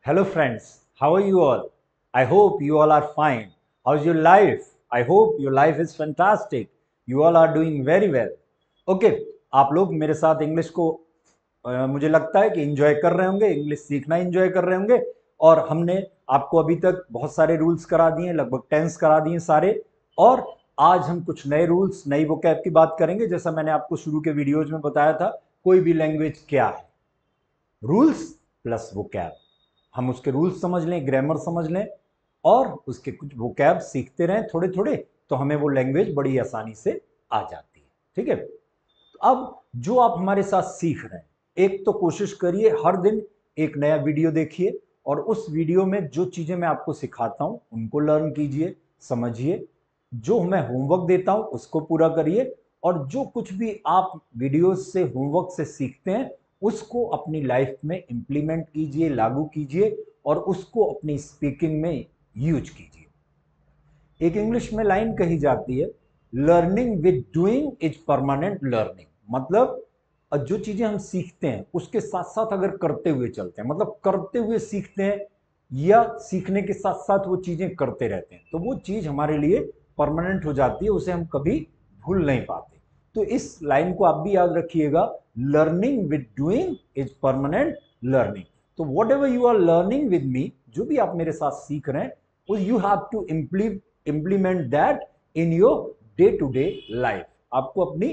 Hello friends, how are you all? I hope you all are fine. How's your life? I hope your life is fantastic. You all are doing very well. Okay, आप लोग मेरे साथ English को मुझे लगता है कि enjoy कर रहे होंगे, इंग्लिश सीखना एंजॉय कर रहे होंगे। और हमने आपको अभी तक बहुत सारे रूल्स करा दिए, लगभग टेंस करा दिए सारे। और आज हम कुछ नए रूल्स, नई वोकैब की बात करेंगे। जैसा मैंने आपको शुरू के वीडियोज में बताया था, कोई भी लैंग्वेज क्या है, रूल्स प्लस वोकैब। हम उसके रूल्स समझ लें, ग्रामर समझ लें और उसके कुछ वोकैब सीखते रहें थोड़े थोड़े, तो हमें वो लैंग्वेज बड़ी आसानी से आ जाती है। ठीक है, तो अब जो आप हमारे साथ सीख रहे हैं, एक तो कोशिश करिए हर दिन एक नया वीडियो देखिए और उस वीडियो में जो चीजें मैं आपको सिखाता हूं उनको लर्न कीजिए, समझिए। जो मैं होमवर्क देता हूं उसको पूरा करिए और जो कुछ भी आप वीडियोस से, होमवर्क से सीखते हैं उसको अपनी लाइफ में इंप्लीमेंट कीजिए, लागू कीजिए और उसको अपनी स्पीकिंग में यूज कीजिए। एक इंग्लिश में लाइन कही जाती है, learning with doing is permanent learning. मतलब जो चीजें हम सीखते हैं उसके साथ साथ अगर करते हुए चलते हैं, मतलब करते हुए सीखते हैं या सीखने के साथ साथ वो चीजें करते रहते हैं, तो वो चीज हमारे लिए परमानेंट हो जाती है, उसे हम कभी भूल नहीं पाते। तो इस लाइन को आप भी याद रखिएगा, learning with doing is permanent learning. तो whatever you are learning with me, जो भी आप मेरे साथ सीख रहे हैं, you have to implement that in your day to day life. आपको अपनी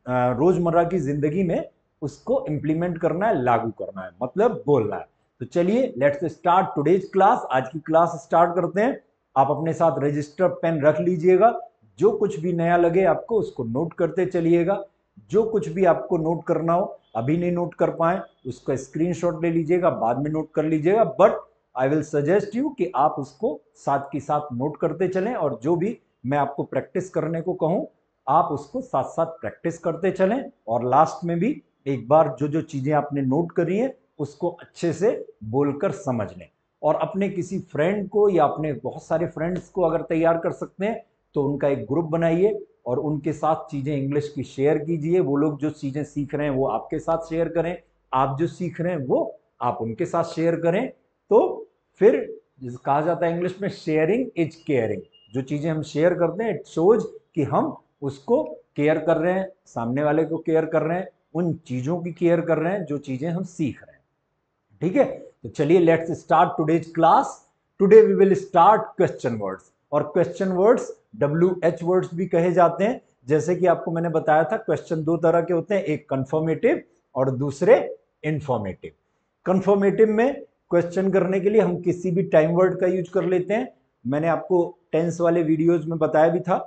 रोजमर्रा की जिंदगी में उसको इंप्लीमेंट करना है, लागू करना है, मतलब बोलना है। तो चलिए लेट्स स्टार्ट टुडेज क्लास। आज की क्लास स्टार्ट करते हैं। आप अपने साथ रजिस्टर पेन रख लीजिएगा, जो कुछ भी नया लगे आपको उसको नोट करते चलिएगा। जो कुछ भी आपको नोट करना हो, अभी नहीं नोट कर पाए उसका स्क्रीनशॉट ले लीजिएगा, बाद में नोट कर लीजिएगा, but I will suggest you कि आप उसको साथ के साथ नोट करते चलें और जो भी मैं आपको प्रैक्टिस करने को कहूं आप उसको साथ साथ प्रैक्टिस करते चलें। और लास्ट में भी एक बार जो जो चीजें आपने नोट करी हैं उसको अच्छे से बोलकर समझ लें। और अपने किसी फ्रेंड को या अपने बहुत सारे फ्रेंड्स को अगर तैयार कर सकते हैं तो उनका एक ग्रुप बनाइए और उनके साथ चीजें इंग्लिश की शेयर कीजिए। वो लोग जो चीजें सीख रहे हैं वो आपके साथ शेयर करें, आप जो सीख रहे हैं वो आप उनके साथ शेयर करें। तो फिर कहा जाता है इंग्लिश में, शेयरिंग इज केयरिंग। जो चीजें हम शेयर करते हैं इट शोज कि हम उसको केयर कर रहे हैं, सामने वाले को केयर कर रहे हैं, उन चीजों की केयर कर रहे हैं जो चीजें हम सीख रहे हैं। ठीक है, तो चलिए let's start today's class. Today we will start question words. और क्वेश्चन वर्ड्स WH वर्ड्स भी कहे जाते हैं। जैसे कि आपको मैंने बताया था, क्वेश्चन दो तरह के होते हैं, एक कंफर्मेटिव और दूसरे इंफॉर्मेटिव। कंफर्मेटिव में क्वेश्चन करने के लिए हम किसी भी टाइम वर्ड का यूज कर लेते हैं। मैंने आपको टेंस वाले वीडियोज में बताया भी था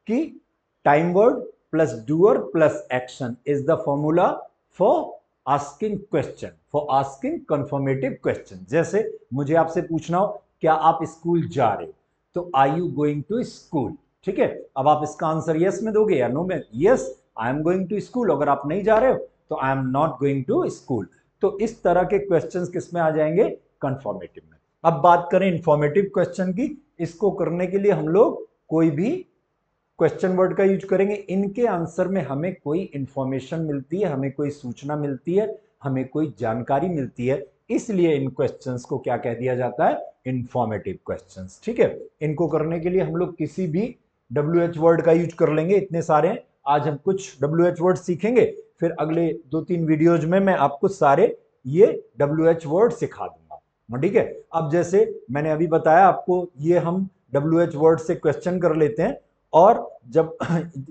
कि time word plus doer plus action is the formula for asking question, for asking confirmative question. जैसे मुझे आपसे पूछना हो, क्या आप स्कूल जा रहे हो, तो are you going to school. ठीक है, अब आप इसका आंसर यस में दोगे या नो में। Yes, I am going to school. अगर आप नहीं जा रहे हो तो I am not going to school. तो इस तरह के क्वेश्चंस किस में आ जाएंगे, कंफर्मेटिव में। अब बात करें इंफॉर्मेटिव क्वेश्चन की। इसको करने के लिए हम लोग कोई भी क्वेश्चन वर्ड का यूज करेंगे। इनके आंसर में हमें कोई इंफॉर्मेशन मिलती है, हमें कोई सूचना मिलती है, हमें कोई जानकारी मिलती है, इसलिए इन क्वेश्चंस को क्या कह दिया जाता है, इंफॉर्मेटिव क्वेश्चंस। ठीक है, इनको करने के लिए हम लोग किसी भी WH वर्ड का यूज कर लेंगे। इतने सारे आज हम कुछ WH वर्ड सीखेंगे, फिर अगले 2-3 वीडियोज में मैं आपको सारे ये WH वर्ड सिखा दूंगा। ठीक है, अब जैसे मैंने अभी बताया आपको, ये हम WH वर्ड से क्वेश्चन कर लेते हैं और जब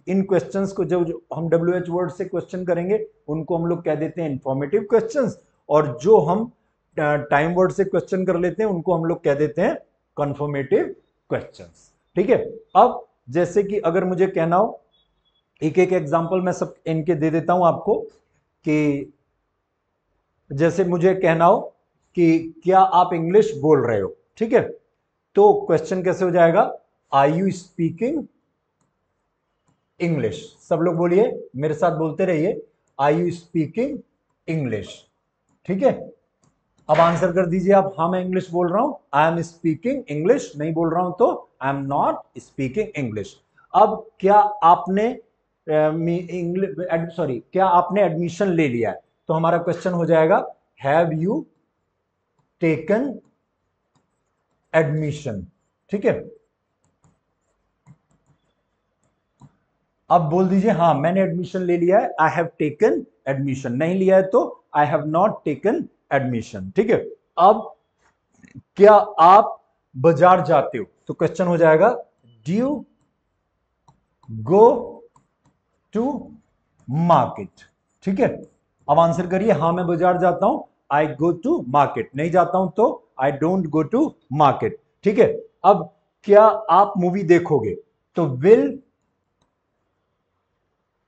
इन क्वेश्चंस को जब हम WH वर्ड से क्वेश्चन करेंगे उनको हम लोग कह देते हैं इंफॉर्मेटिव क्वेश्चंस, और जो हम टाइम वर्ड से क्वेश्चन कर लेते हैं उनको हम लोग कह देते हैं कंफर्मेटिव क्वेश्चंस। ठीक है, अब जैसे कि अगर मुझे कहना हो, एक एक एग्जांपल मैं सब इनके दे देता हूं आपको, कि जैसे मुझे कहना हो कि क्या आप इंग्लिश बोल रहे हो। ठीक है, तो क्वेश्चन कैसे हो जाएगा, आर यू स्पीकिंग इंग्लिश। सब लोग बोलिए, मेरे साथ बोलते रहिए, आर यू स्पीकिंग इंग्लिश। ठीक है, अब आंसर कर दीजिए आप, हाँ मैं इंग्लिश बोल रहा हूं, आई एम स्पीकिंग इंग्लिश। नहीं बोल रहा हूं तो I am not speaking English. अब क्या आपने क्या आपने एडमिशन ले लिया है, तो हमारा क्वेश्चन हो जाएगा, हैव यू टेकन एडमिशन। ठीक है, अब बोल दीजिए हाँ मैंने एडमिशन ले लिया है, आई हैव टेकन एडमिशन। नहीं लिया है तो I have not taken admission. ठीक है, अब क्या आप बाजार जाते हो, तो क्वेश्चन हो जाएगा do you go to market. ठीक है, अब आंसर करिए, हाँ मैं बाजार जाता हूं, आई गो टू मार्केट। नहीं जाता हूं तो I don't go to market. ठीक है, अब क्या आप मूवी देखोगे, तो विल,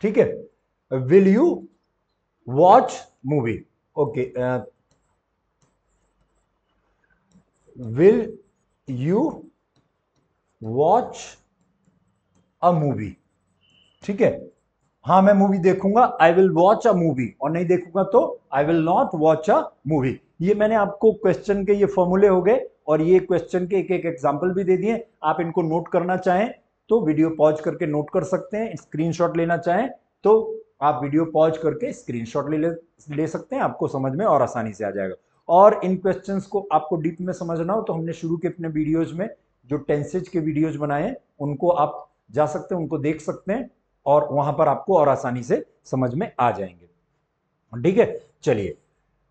ठीक है, will you watch movie. Okay, will you watch a movie. ठीक है, हाँ मैं मूवी देखूंगा, I will watch a movie, और नहीं देखूंगा तो I will not watch a movie. ये मैंने आपको क्वेश्चन के ये फॉर्मूले हो गए, और ये क्वेश्चन के एक एक एग्जाम्पल भी दे दिए। आप इनको नोट करना चाहें तो वीडियो पॉज करके नोट कर सकते हैं, स्क्रीनशॉट लेना चाहें तो आप वीडियो पॉज करके स्क्रीनशॉट ले सकते हैं, आपको समझ में और आसानी से आ जाएगा। और इन क्वेश्चंस को आपको डीप में समझना हो तो हमने शुरू के अपने वीडियोज में जो टेंसेज के वीडियोज बनाए हैं उनको आप जा सकते हैं, उनको देख सकते हैं, और वहां पर आपको और आसानी से समझ में आ जाएंगे। ठीक है, चलिए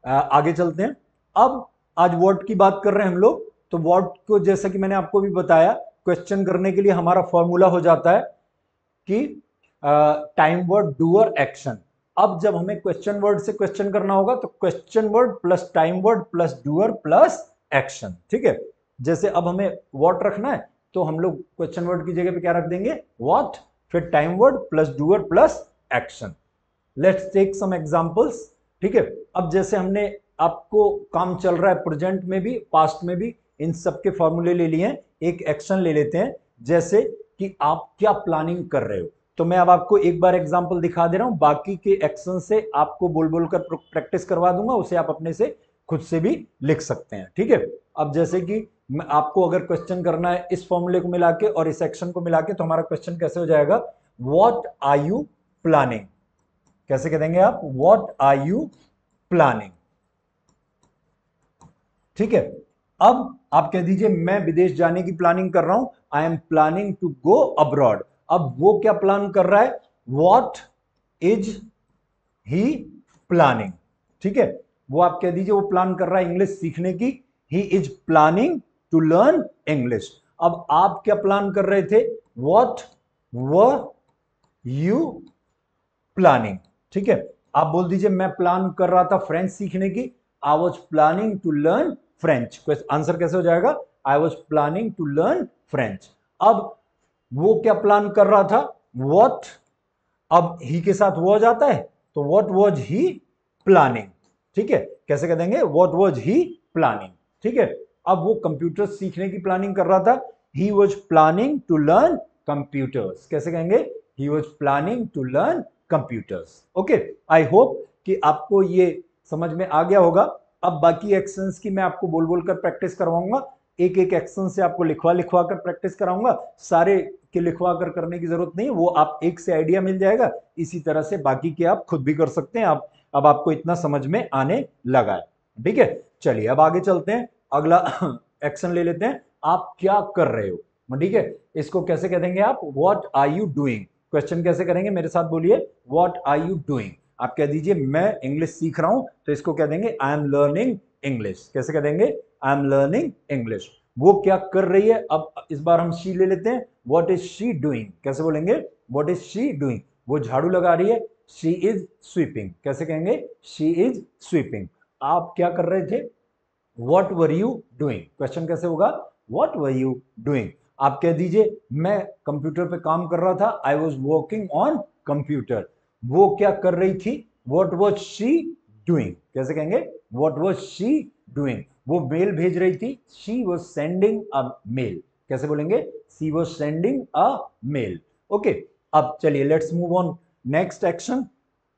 आगे चलते हैं। अब आज वर्ड की बात कर रहे हैं हम लोग, तो वर्ड को जैसा कि मैंने आपको भी बताया, क्वेश्चन करने के लिए हमारा फॉर्मूला हो जाता है कि टाइम वर्ड डूअर एक्शन। अब जब हमें क्वेश्चन वर्ड से क्वेश्चन करना होगा तो question word plus time word plus doer plus action. ठीक है, जैसे अब हमें व्हाट रखना है तो हम लोग क्वेश्चन वर्ड की जगह पे क्या रख देंगे, व्हाट, फिर time word plus doer plus action. Let's take some examples. ठीक है, अब जैसे हमने आपको काम चल रहा है प्रेजेंट में भी पास्ट में भी, इन सब के फॉर्मूले ले लिए हैं, एक एक्शन ले लेते हैं, जैसे कि आप क्या प्लानिंग कर रहे हो। तो मैं अब आपको एक बार एग्जांपल दिखा दे रहा हूं, बाकी के एक्शन से आपको बोल बोल कर प्रैक्टिस करवा दूंगा, उसे आप अपने से खुद से भी लिख सकते हैं। ठीक है, अब जैसे कि आपको अगर क्वेश्चन करना है इस फॉर्मूले को मिला के और इस एक्शन को मिला के, तो हमारा क्वेश्चन कैसे हो जाएगा, व्हाट आर यू प्लानिंग। कैसे कह देंगे आप, व्हाट आर यू प्लानिंग। ठीक है, अब आप कह दीजिए मैं विदेश जाने की प्लानिंग कर रहा हूं, I am planning to go abroad. अब वो क्या प्लान कर रहा है, व्हाट इज ही प्लानिंग। ठीक है, वो आप कह दीजिए वो प्लान कर रहा है इंग्लिश सीखने की, he is planning to learn English. अब आप क्या प्लान कर रहे थे, व्हाट वर यू प्लानिंग। ठीक है, आप बोल दीजिए मैं प्लान कर रहा था फ्रेंच सीखने की, I was planning to learn French. Answer कैसे हो जाएगा, I was planning to learn French. अब वो क्या प्लान कर रहा था, वॉट, अब ही के साथ वो जाता है तो वॉट वॉज ही प्लानिंग। ठीक है, कैसे कह देंगे, वॉट वॉज ही प्लानिंग। ठीक है, अब वो कंप्यूटर सीखने की प्लानिंग कर रहा था, he was planning to learn computers. कैसे कहेंगे, he was planning to learn computers. Okay, I hope कि आपको ये समझ में आ गया होगा। अब बाकी एक्शंस की मैं आपको बोल बोल कर प्रैक्टिस करवाऊंगा, एक एक एक्शन से आपको लिखवा लिखवा कर प्रैक्टिस कराऊंगा, सारे के लिखवा कर करने की जरूरत नहीं है, वो आप एक से आइडिया मिल जाएगा, इसी तरह से बाकी के आप खुद भी कर सकते हैं। आप अब आपको इतना समझ में आने लगा है। ठीक है, चलिए अब आगे चलते हैं, अगला एक्शन ले लेते हैं, आप क्या कर रहे हो। ठीक है, इसको कैसे कह देंगे आप, what are you doing. Question कैसे करेंगे, मेरे साथ बोलिए, व्हाट आर यू डूइंग। आप कह दीजिए मैं इंग्लिश सीख रहा हूं, तो इसको कह देंगे आई एम लर्निंग इंग्लिश। कैसे कह देंगे, आई एम लर्निंग इंग्लिश। वो क्या कर रही है, अब इस बार हम शी ले लेते हैं, व्हाट इज शी डूइंग। कैसे बोलेंगे, व्हाट इज शी डूइंग, वो झाड़ू लगा रही है, शी इज स्वीपिंग। कैसे कहेंगे, शी इज स्वीपिंग। आप क्या कर रहे थे, what were you doing. Question कैसे होगा, व्हाट वर यू डूइंग। आप कह दीजिए मैं कंप्यूटर पे काम कर रहा था, I was working on computer. वो क्या कर रही थी, व्हाट वॉज शी डूइंग। कैसे कहेंगे, व्हाट वॉज शी डूइंग, वो मेल भेज रही थी, she was sending a mail. कैसे बोलेंगे, she was sending a mail. Okay, अब चलिए let's move on next action.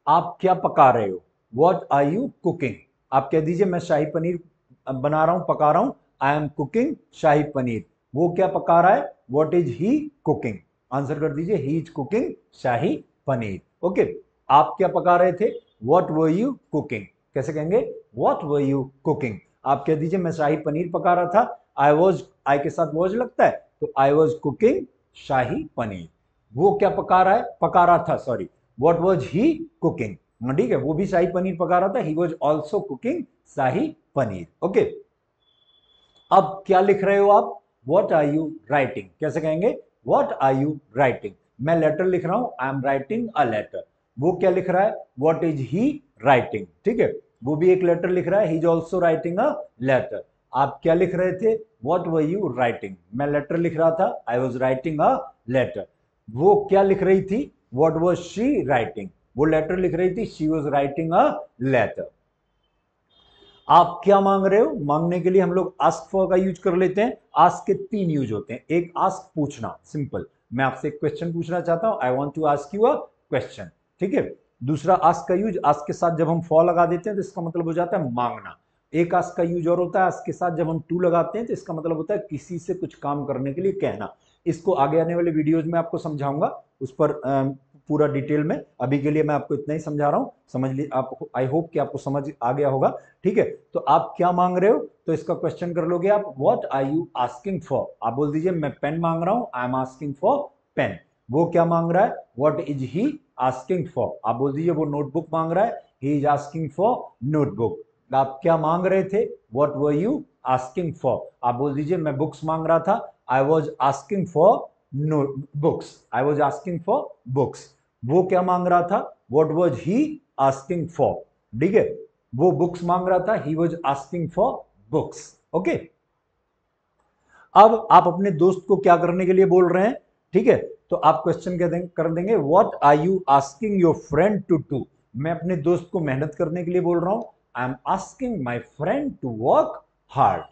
आप क्या पका रहे हो, व्हाट आर यू कुकिंग। आप कह दीजिए मैं शाही पनीर बना रहा हूं, पका रहा हूं, I am cooking shahi paneer. वो क्या पका रहा है, what is he cooking. Answer कर दीजिए, he is cooking shahi paneer. Okay, आप क्या पका रहे थे, व्हाट वर यू कुकिंग। कैसे कहेंगे, व्हाट वर यू कुकिंग। आप कह दीजिए मैं शाही पनीर पका रहा था। आई के साथ वॉज लगता है, तो I was cooking shahi paneer. वो क्या पका रहा है, पका रहा था, sorry, what was he cooking, ठीक है, वो भी शाही पनीर पका रहा था, he was also cooking shahi paneer. Okay, अब क्या लिख रहे हो आप, व्हाट आर यू राइटिंग, कैसे कहेंगे, व्हाट आर यू राइटिंग, मैं लेटर लिख रहा हूं, I am writing a letter. वो क्या लिख रहा है, व्हाट इज ही राइटिंग, ठीक है, वो भी एक लेटर लिख रहा है, he is also writing a letter. आप क्या लिख रहे थे, व्हाट वर यू राइटिंग, मैं लेटर लिख रहा था, I was writing a letter. वो क्या लिख रही थी, व्हाट वाज शी राइटिंग, वो लेटर लिख रही थी, she was writing a letter. आप क्या मांग रहे हो, मांगने के लिए हम लोग आस्क फॉर का यूज कर लेते हैं। आस्क के तीन यूज होते हैं, एक आस्क पूछना, सिंपल, मैं आपसे एक क्वेश्चन पूछना चाहता हूं, I want to ask you a question, ठीक है। दूसरा आस्क का यूज, आस्क के साथ जब हम फॉर लगा देते हैं तो इसका मतलब हो जाता है मांगना। एक आस्क का यूज और होता है, आस्क के साथ जब हम टू लगाते हैं तो इसका मतलब होता है किसी से कुछ काम करने के लिए कहना। इसको आगे आने वाले वीडियोज में आपको समझाऊंगा, उस पर पूरा डिटेल में। अभी के लिए मैं आपको इतना ही समझा रहा हूं, समझ ली आप, आई होप कि आपको समझ आ गया होगा, ठीक है। तो आप क्या मांग रहे हो, तो इसका क्वेश्चन कर लोगे आप, what are you asking for, आप बोल दीजिए मैं पेन मांग रहा हूं, I am asking for pen. वो क्या मांग रहा है, what is he asking for, आप बोल दीजिए वो नोटबुक मांग रहा है, he is asking for notebook. आप क्या मांग रहे थे, what were you asking for, आप बोल दीजिए मैं बुक्स मांग रहा था, I was asking for books, I was asking for books. वो क्या मांग रहा था, what was he asking for, ठीक है, वो बुक्स मांग रहा था, he was asking for books. Okay, अब आप अपने दोस्त को क्या करने के लिए बोल रहे हैं, ठीक है, तो आप क्वेश्चन कर देंगे, what are you asking your friend to do, मैं अपने दोस्त को मेहनत करने के लिए बोल रहा हूं, I am asking my friend to work hard.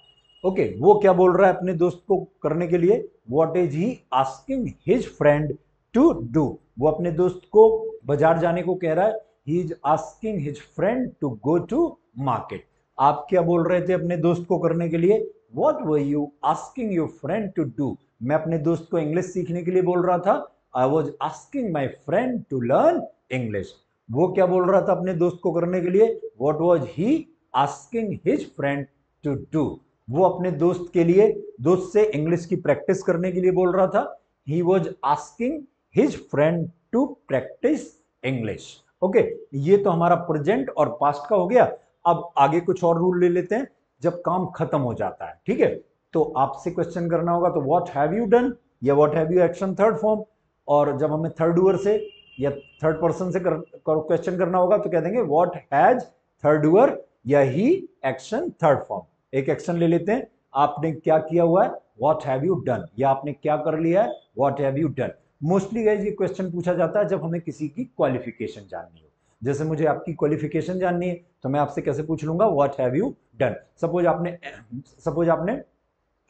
Okay, वो क्या बोल रहा है अपने दोस्त को करने के लिए, what is he asking his friend to do, वो अपने दोस्त को बाजार जाने को कह रहा है, he is asking his friend to go to market. आप क्या बोल रहे थे अपने दोस्त को करने के लिए, what were you asking your friend to do, मैं अपने दोस्त को इंग्लिश सीखने के लिए बोल रहा था, I was asking my friend to learn English. वो क्या बोल रहा था अपने दोस्त को करने के लिए, what was he asking his friend to do, वो अपने दोस्त के लिए, दोस्त से इंग्लिश की प्रैक्टिस करने के लिए बोल रहा था, he was asking his friend to practise English. Okay, ये तो हमारा प्रेजेंट और पास्ट का हो गया। अब आगे कुछ और रूल ले लेते हैं, जब काम खत्म हो जाता है, ठीक है, तो आपसे क्वेश्चन करना होगा, तो व्हाट हैव यू डन या what have you action third form, और जब हमें थर्ड डूअर से या थर्ड पर्सन से क्वेश्चन करना होगा तो कह देंगे व्हाट हैज थर्ड डूअर या ही एक्शन थर्ड फॉर्म। एक एक्शन ले लेते हैं, आपने क्या किया हुआ है, व्हाट हैव यू डन, या आपने क्या कर लिया है, what have you done. Mostly guys ये क्वेश्चन पूछा जाता है जब हमें किसी की क्वालिफिकेशन जाननी हो, जैसे मुझे आपकी क्वालिफिकेशन जाननी है तो मैं आपसे कैसे पूछ लूंगा, what have you done. Suppose आपने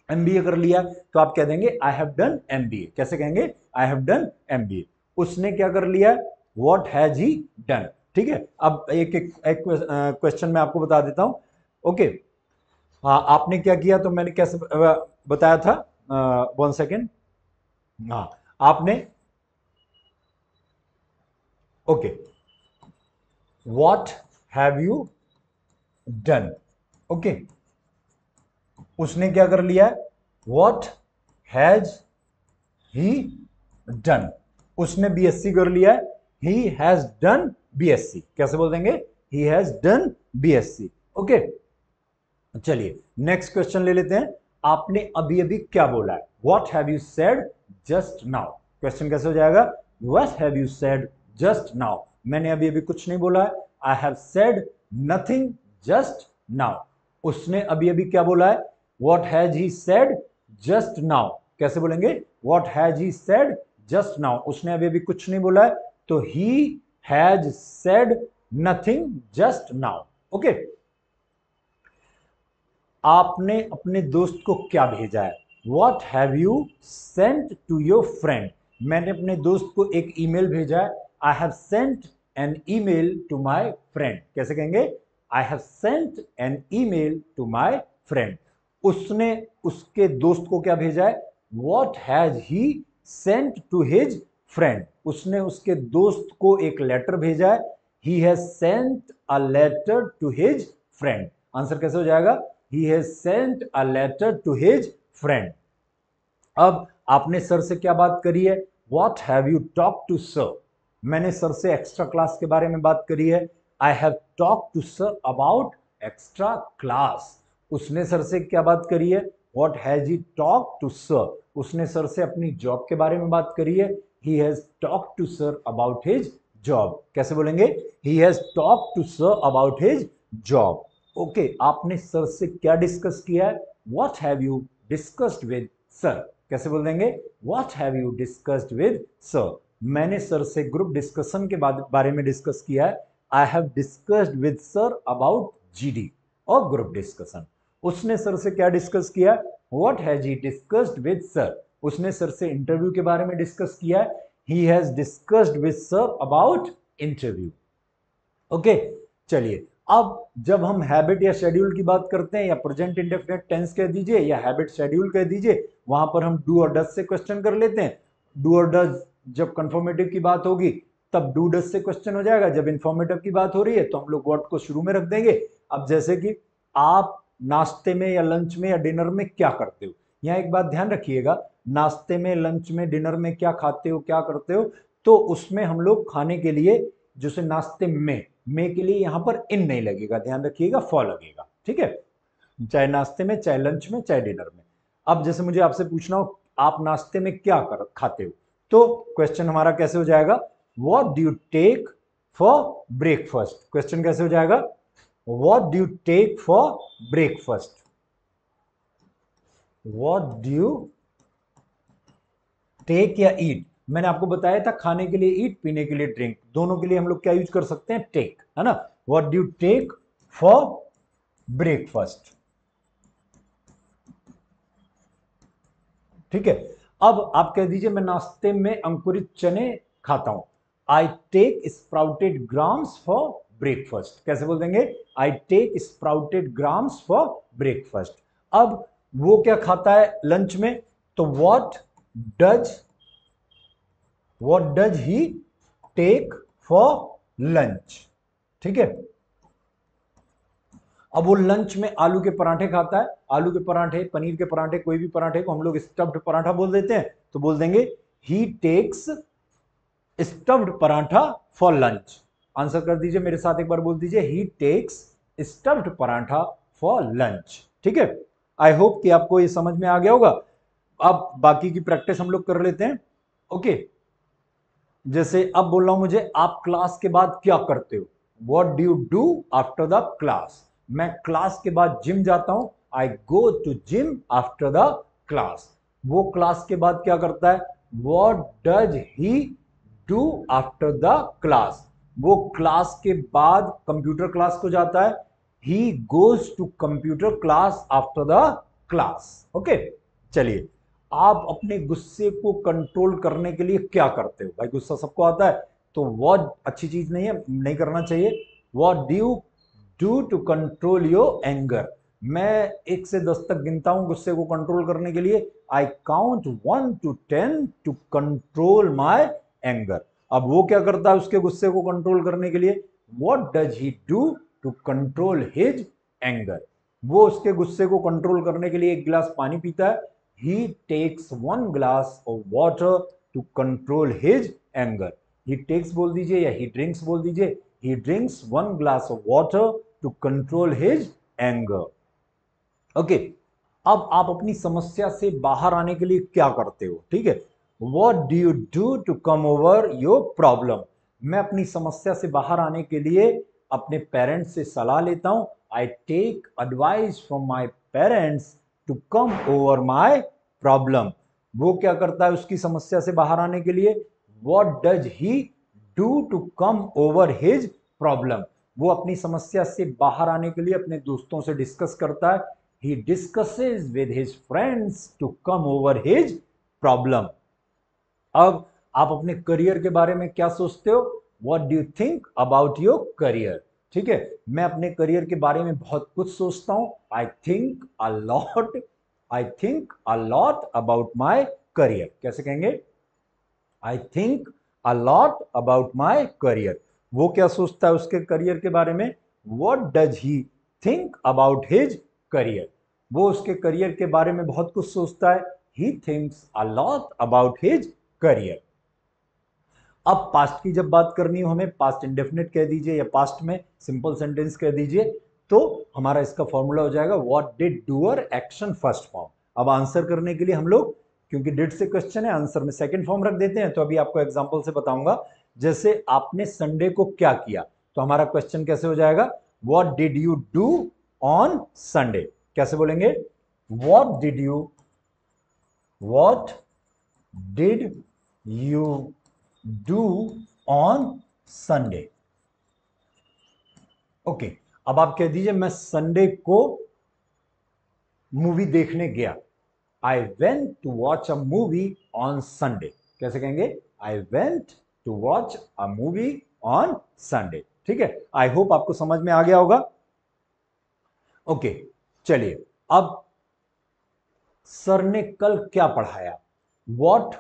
एमबीए कर लिया तो आप कह देंगे आई हैव डन एमबीए, कैसे कहेंगे, आई हैव डन एमबीए। उसने क्या कर लिया, व्हाट हैज ही डन, ठीक है। अब एक एक क्वेश्चन मैं आपको बता देता हूं। ओके, हाँ, आपने क्या किया, तो मैंने कैसे बताया था, 1 सेकेंड, हाँ, आपने, okay, what have you done, okay, उसने क्या कर लिया, व्हाट हैज ही डन, उसने बीएससी कर लिया, ही हैज डन बीएससी, कैसे बोल देंगे, ही हैज डन बीएससी। ओके, चलिए नेक्स्ट क्वेश्चन ले लेते हैं, आपने अभी अभी क्या बोला है, what have you said just now, question कैसे हो जाएगा, what have you said just now, मैंने अभी अभी कुछ नहीं बोला है, I have said nothing just now. उसने अभी अभी क्या बोला है, what has he said just now, कैसे बोलेंगे, what has he said just now, उसने अभी अभी कुछ नहीं बोला है, तो he has said nothing just now. Okay, आपने अपने दोस्त को क्या भेजा है, what have you sent to your friend, मैंने अपने दोस्त को एक ईमेल भेजा है, I have sent an email to my friend, कैसे कहेंगे, I have sent an email to my friend. उसने उसके दोस्त को क्या भेजा है, what has he sent to his friend, उसने उसके दोस्त को एक लेटर भेजा है, he has sent a letter to his friend. Answer कैसे हो जाएगा, he has sent a letter to his friend. अब आपने सर से क्या बात करी है? What have you talked to sir? मैंने सर से एक्स्ट्रा क्लास के बारे में बात करी है. I have talked to sir about extra class. उसने सर से क्या बात करी है? What has he talked to sir? उसने सर से अपनी जॉब के बारे में बात करी है. He has talked to sir about his job. कैसे बोलेंगे? He has talked to sir about his job. Okay, आपने सर से क्या डिस्कस किया है? What have you discussed with sir? कैसे बोल देंगे? What have you discussed with sir? मैंने सर से ग्रुप डिस्कशन के बारे में डिस्कस किया है. I have discussed with sir about GD और ग्रुप डिस्कशन. उसने सर से क्या डिस्कस किया? What has he discussed with sir? उसने सर से इंटरव्यू के बारे में डिस्कस किया है. He has discussed with sir about interview. Okay, चलिए अब जब हम हैबिट या शेड्यूल की बात करते हैं या प्रेजेंट इंडेफिनिट टेंस कह दीजिए या हैबिट शेड्यूल कह दीजिए, वहां पर हम डू और डज से क्वेश्चन कर लेते हैं. डू और डज जब कंफर्मेटिव की बात होगी तब डू डज से क्वेश्चन हो जाएगा. जब इंफॉर्मेटिव की बात हो रही है तो हम लोग वर्ड को शुरू में रख देंगे. अब जैसे कि आप नाश्ते में या लंच में या डिनर में क्या करते हो, यहाँ एक बात ध्यान रखिएगा, नाश्ते में, लंच में, डिनर में क्या खाते हो, क्या करते हो, तो उसमें हम लोग खाने के लिए जैसे नाश्ते में के लिए यहां पर इन नहीं लगेगा, ध्यान रखिएगा, फॉर लगेगा. ठीक है, चाहे नाश्ते में, चाहे लंच में, चाहे डिनर में. अब जैसे मुझे आपसे पूछना हो आप नाश्ते में क्या खाते हो, तो क्वेश्चन हमारा कैसे हो जाएगा? What do you take for breakfast. Question कैसे हो जाएगा? What do you take for breakfast. What do you take या ईट. मैंने आपको बताया था खाने के लिए ईट, पीने के लिए ड्रिंक, दोनों के लिए हम लोग क्या यूज कर सकते हैं? टेक, है ना. What do you take for breakfast. ठीक है, अब आप कह दीजिए मैं नाश्ते में अंकुरित चने खाता हूं. I take sprouted grams for breakfast. कैसे बोल देंगे? I take sprouted grams for breakfast. अब वो क्या खाता है लंच में, तो what does he take for lunch. ठीक है, अब वो लंच में आलू के पराठे खाता है. आलू के पराठे, पनीर के पराठे, कोई भी पराठे को हम लोग स्टफ्ड पराठा बोल देते हैं, तो बोल देंगे he takes stuffed paratha for lunch. Answer कर दीजिए मेरे साथ, एक बार बोल दीजिए, he takes stuffed paratha for lunch. ठीक है, आई होप कि आपको ये समझ में आ गया होगा. अब बाकी की प्रैक्टिस हम लोग कर लेते हैं. ओके, जैसे अब बोल रहा हूं मुझे आप क्लास के बाद क्या करते हो. What do you do after the class. मैं क्लास के बाद जिम जाता हूं. I go to gym after the class. वो क्लास के बाद क्या करता है? What does he do after the class. वो क्लास के बाद कंप्यूटर क्लास को जाता है. He goes to computer class after the class. Okay, चलिए आप अपने गुस्से को कंट्रोल करने के लिए क्या करते हो. भाई गुस्सा सबको आता है, तो व्हाट अच्छी चीज नहीं है, नहीं करना चाहिए. What do you do to control your anger. मैं 1 से 10 तक गिनता हूं गुस्से को कंट्रोल करने के लिए. I count 1 to 10 to control my anger. अब वो क्या करता है उसके गुस्से को कंट्रोल करने के लिए? What does he do to control his anger. वो उसके गुस्से को कंट्रोल करने के लिए 1 गिलास पानी पीता है. He takes 1 glass of water to control his anger. He takes बोल दीजिए या he drinks बोल दीजिए. He drinks 1 glass of water to control his anger. Okay, अब आप अपनी समस्या से बाहर आने के लिए क्या करते हो. ठीक है, What do you do to come over your problem. मैं अपनी समस्या से बाहर आने के लिए अपने पेरेंट्स से सलाह लेता हूं. I take advice from my parents to come over my problem. वो क्या करता है उसकी समस्या से बाहर आने के लिए? What does he do to come over his problem. वो अपनी समस्या से बाहर आने के लिए अपने दोस्तों से डिस्कस करता है. He discusses with his friends to come over his problem. अब आप अपने करियर के बारे में क्या सोचते हो? What do you think about your career. ठीक है, मैं अपने करियर के बारे में बहुत कुछ सोचता हूं. I think a lot about my career. कैसे कहेंगे? I think a lot about my career. वो क्या सोचता है उसके करियर के बारे में? What does he think about his career. वो उसके करियर के बारे में बहुत कुछ सोचता है। He thinks a lot about his career. अब पास्ट की जब बात करनी हो हमें, पास्ट इंडेफिनिट कह दीजिए या पास्ट में सिंपल सेंटेंस कह दीजिए, तो हमारा इसका फॉर्मूला हो जाएगा what did doer action first form. अब आंसर करने के लिए हम लोग, क्योंकि डिड से क्वेश्चन है, आंसर में सेकंड फॉर्म रख देते हैं। तो अभी आपको एग्जांपल से बताऊंगा, जैसे आपने संडे को क्या किया, तो हमारा क्वेश्चन कैसे हो जाएगा, what did you do on Sunday. कैसे बोलेंगे, what did you do on Sunday. Okay, अब आप कह दीजिए मैं संडे को मूवी देखने गया। I went to watch a movie on Sunday. कैसे कहेंगे, I went to watch a movie on Sunday. ठीक है, आई होप आपको समझ में आ गया होगा। ओके, चलिए अब सर ने कल क्या पढ़ाया, what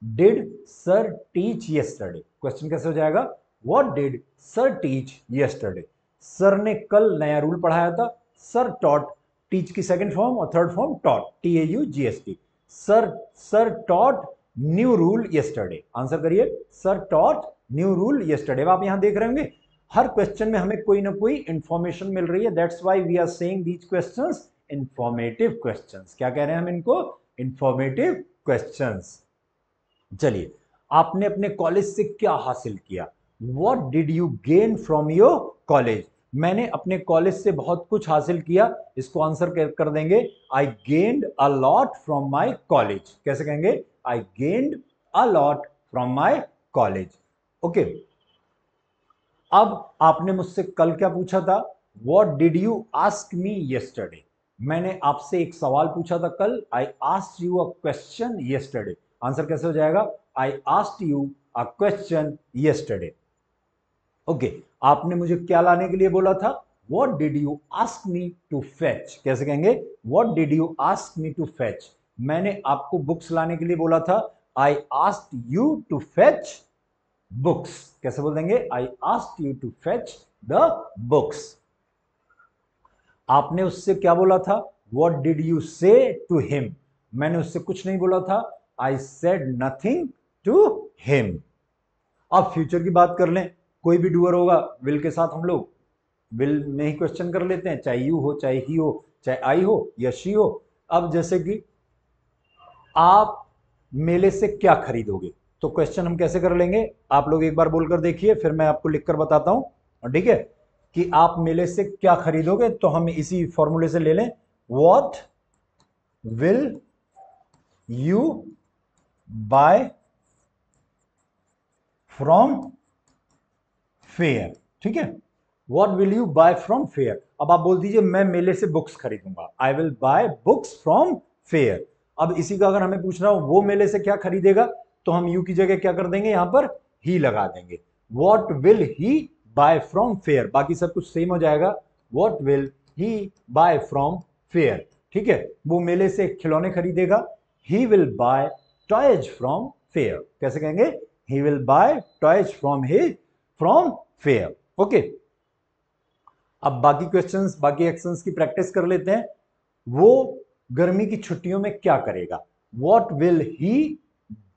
did sir teach yesterday. Question कैसे हो जाएगा, what did sir teach yesterday. Sir ने कल नया रूल पढ़ाया था। सर टॉट, टीच की सेकंड फॉर्म और third form taught, TAUGST। Sir taught new rule yesterday. Answer करिए, sir taught new rule yesterday. आप यहां देख रहे होंगे हर क्वेश्चन में हमें कोई ना कोई इंफॉर्मेशन मिल रही है। That's why we are saying these questions informative questions. क्या कह रहे हैं हम इनको, इंफॉर्मेटिव क्वेश्चंस। चलिए, आपने अपने कॉलेज से क्या हासिल किया, what did you gain from your college. मैंने अपने कॉलेज से बहुत कुछ हासिल किया। इसको आंसर कर देंगे, I gained a lot from my college. कैसे कहेंगे, I gained a lot from my college. Okay, अब आपने मुझसे कल क्या पूछा था, what did you ask me yesterday. मैंने आपसे एक सवाल पूछा था कल, आई asked you a question yesterday. Answer कैसे हो जाएगा, आई asked you a question yesterday. Okay, आपने मुझे क्या लाने के लिए बोला था, what did you ask me to fetch. कैसे कहेंगे, what did you ask me to fetch. मैंने आपको बुक्स लाने के लिए बोला था, I asked you to fetch books. कैसे बोल देंगे, I asked you to fetch the books. आपने उससे क्या बोला था, what did you say to him. मैंने उससे कुछ नहीं बोला था, I said nothing to him. अब फ्यूचर की बात कर लें, कोई भी डूअर होगा, विल के साथ हम लोग विल में ही क्वेश्चन कर लेते हैं, चाहे यू हो, चाहे ही हो, चाहे आई हो या शी हो। अब जैसे कि आप मेले से क्या खरीदोगे, तो क्वेश्चन हम कैसे कर लेंगे, आप लोग एक बार बोलकर देखिए, फिर मैं आपको लिखकर बताता हूं। ठीक है, कि आप मेले से क्या खरीदोगे, तो हम इसी फॉर्मूले से ले लें, what will you buy from fair. ठीक है, what will you buy from fair. अब आप बोल दीजिए मैं मेले से बुक्स खरीदूंगा, I will buy books from fair. अब इसी का अगर हमें पूछना हो वो मेले से क्या खरीदेगा, तो हम यू की जगह क्या कर देंगे, यहां पर ही लगा देंगे, what will he buy from fair. बाकी सब कुछ सेम हो जाएगा, what will he buy from fair. ठीक है, वो मेले से खिलौने खरीदेगा, he will buy toys from fair. कैसे कहेंगे, he will buy toys from fair. Okay, अब बाकी क्वेश्चंस, बाकी एक्शंस की प्रैक्टिस कर लेते हैं। वो गर्मी की छुट्टियों में क्या करेगा, what will he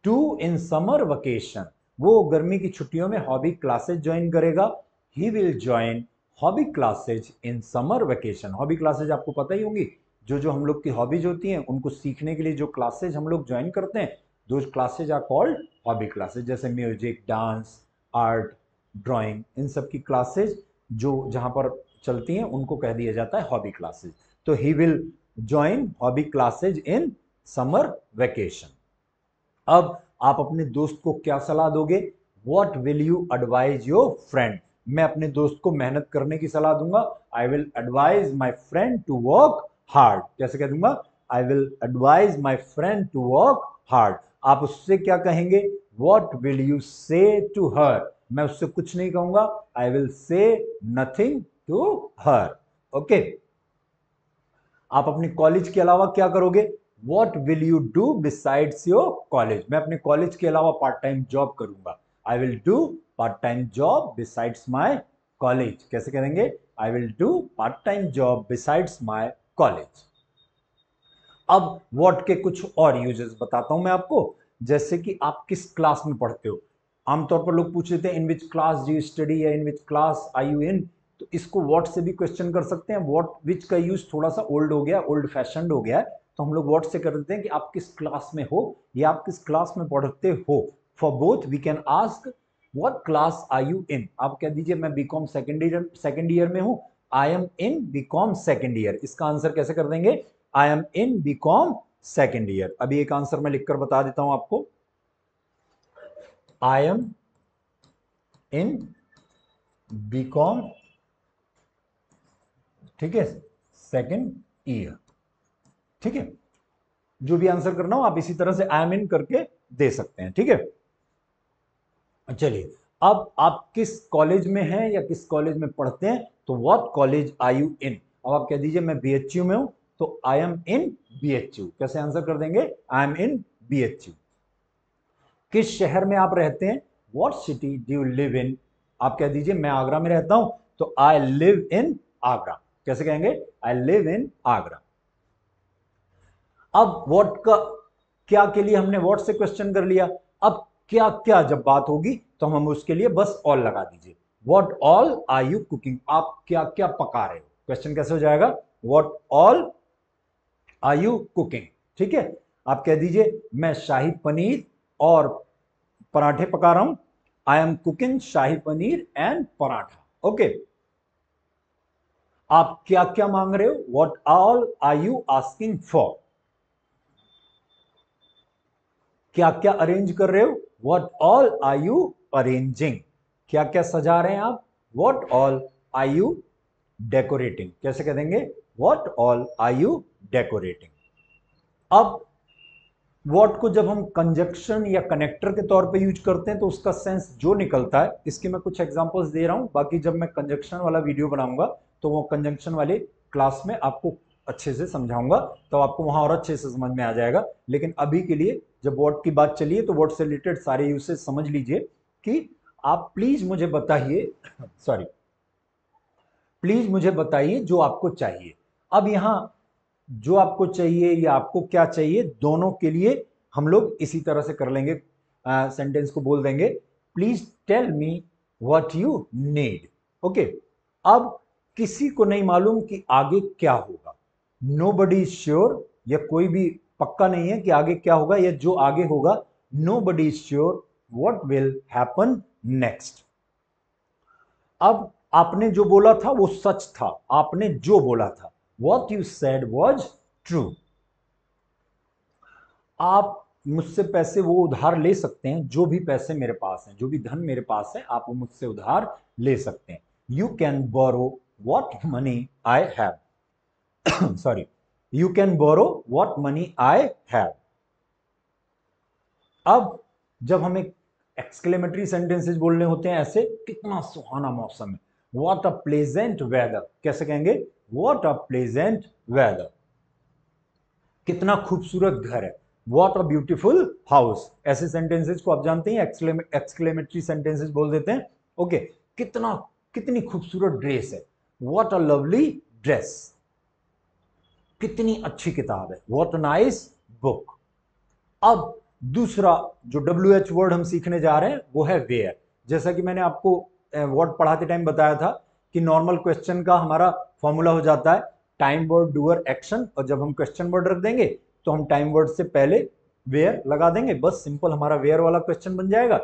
do in summer vacation. वो गर्मी की छुट्टियों में हॉबी क्लासेज ज्वाइन करेगा, ही will join hobby classes in summer vacation. Hobby classes आपको पता ही होंगी, जो जो हम लोग की हॉबीज होती हैं उनको सीखने के लिए जो क्लासेज हम लोग ज्वाइन करते हैं, those classes are called hobby classes. जैसे म्यूजिक, डांस, आर्ट, ड्राइंग, इन सब की क्लासेज जो जहां पर चलती हैं उनको कह दिया जाता है हॉबी क्लासेज। तो he will join hobby classes in summer vacation. अब आप अपने दोस्त को क्या सलाह दोगे, what will you advise your friend. मैं अपने दोस्त को मेहनत करने की सलाह दूंगा, I will advise my friend to work hard. कैसे कह दूंगा, I will advise my friend to work hard. आप उससे क्या कहेंगे, what will you say to her. मैं उससे कुछ नहीं कहूंगा, I will say nothing to her. Okay, आप अपने कॉलेज के अलावा क्या करोगे, what will you do besides your college. मैं अपने कॉलेज के अलावा पार्ट टाइम जॉब करूंगा, I will do part time job besides my college. कैसे करेंगे, I will do part time job besides my college. अब व्हाट के कुछ और यूजेस बताता हूं मैं आपको, जैसे कि आप किस क्लास में पढ़ते हो। आमतौर पर लोग पूछ लेते हैं in which class do you study या in which class are you in, तो इसको व्हाट से भी क्वेश्चन कर सकते हैं। व्हाट विच का यूज थोड़ा सा ओल्ड हो गया, ओल्ड फैशनड हो गया है, तो हम लोग व्हाट से कर देते हैं कि आप किस क्लास में हो या आप किस क्लास में पढ़ते हो। For both we can ask what class are you in. आप कह दीजिए मैं बीकॉम सेकेंड ईयर में हूं, I am in BCom second year. इसका आंसर कैसे कर देंगे, I am in BCom second year. अभी एक आंसर मैं लिखकर बता देता हूं आपको, आई एम इन बीकॉम, ठीक है, सेकेंड ईयर। ठीक है, जो भी आंसर करना हो आप इसी तरह से आई एम इन करके दे सकते हैं। ठीक है, चलिए अब आप किस कॉलेज में हैं या किस कॉलेज में पढ़ते हैं, तो what college are you in. अब आप कह दीजिए मैं बीएचयू में हूं, तो आई एम इन बीएचयू। कैसे आंसर कर देंगे, आई एम इन बीएचयू। किस शहर में आप रहते हैं, what city do you live इन। आप कह दीजिए मैं आगरा में रहता हूं, तो आई लिव इन आगरा। कैसे कहेंगे, आई लिव इन आगरा। अब व्हाट का क्या के लिए हमने व्हाट से क्वेश्चन कर लिया, अब क्या क्या जब बात होगी तो हम उसके लिए बस ऑल लगा दीजिए। What all are you cooking, आप क्या क्या पका रहे हो। क्वेश्चन कैसे हो जाएगा, what all are you cooking. ठीक है, आप कह दीजिए मैं शाही पनीर और पराठे पका रहा हूं, I am cooking shahi paneer and paratha. Okay, आप क्या क्या मांग रहे हो, what all are you asking for. क्या क्या अरेंज कर रहे हो, what all are you arranging. क्या क्या सजा रहे हैं आप, what all are you decorating. कैसे कह देंगे, what all are you decorating. अब व्हाट को जब हम कंजक्शन या कनेक्टर के तौर पे यूज करते हैं तो उसका सेंस जो निकलता है, इसके मैं कुछ एग्जांपल्स दे रहा हूं, बाकी जब मैं कंजक्शन वाला वीडियो बनाऊंगा तो वो कंजक्शन वाले क्लास में आपको अच्छे से समझाऊंगा, तो आपको वहां और अच्छे से समझ में आ जाएगा। लेकिन अभी के लिए जब व्हाट की बात चली है तो व्हाट से रिलेटेड सारे यूसेज समझ लीजिए कि आप प्लीज मुझे बताइए सॉरी प्लीज मुझे बताइए जो आपको चाहिए। अब यहां जो आपको चाहिए या आपको क्या चाहिए, दोनों के लिए हम लोग इसी तरह से कर लेंगे, सेंटेंस को बोल देंगे please tell me what you need. Okay, अब किसी को नहीं मालूम कि आगे क्या होगा, नोबडी इज श्योर, या कोई भी पक्का नहीं है कि आगे क्या होगा या जो आगे होगा, nobody is sure what will happen next. अब आपने जो बोला था वो सच था, आपने जो बोला था, what you said was true। आप मुझसे पैसे वो उधार ले सकते हैं, जो भी पैसे मेरे पास हैं, जो भी धन मेरे पास है, आप वो मुझसे उधार ले सकते हैं। You can borrow what money I have sorry, you can borrow what money I have। अब जब हमें एक्सक्लेमेटरी सेंटेंसेस बोलने होते हैं ऐसे, कितना सुहाना मौसम है, व्हाट अ प्लेजेंट वेदर। कैसे कहेंगे, व्हाट अ प्लेजेंट वेदर। कितना खूबसूरत घर है, व्हाट अ ब्यूटीफुल हाउस। ऐसे सेंटेंसेस को आप जानते हैं एक्सक्लेमेटरी सेंटेंसेस बोल देते हैं। ओके, कितनी खूबसूरत ड्रेस है, व्हाट अ लवली ड्रेस। कितनी अच्छी किताब है, व्हाट अ नाइस बुक। अब दूसरा जो WH वर्ड हम सीखने जा रहे हैं वो है वेयर। जैसा कि मैंने आपको वर्ड पढ़ाते टाइम बताया था कि नॉर्मल क्वेश्चन का हमारा फॉर्मूला हो जाता है टाइम वर्ड डूअर एक्शन, और जब हम क्वेश्चन वर्ड रख देंगे तो हम टाइम वर्ड से पहले वेयर लगा देंगे, बस सिंपल हमारा वेयर वाला क्वेश्चन बन जाएगा।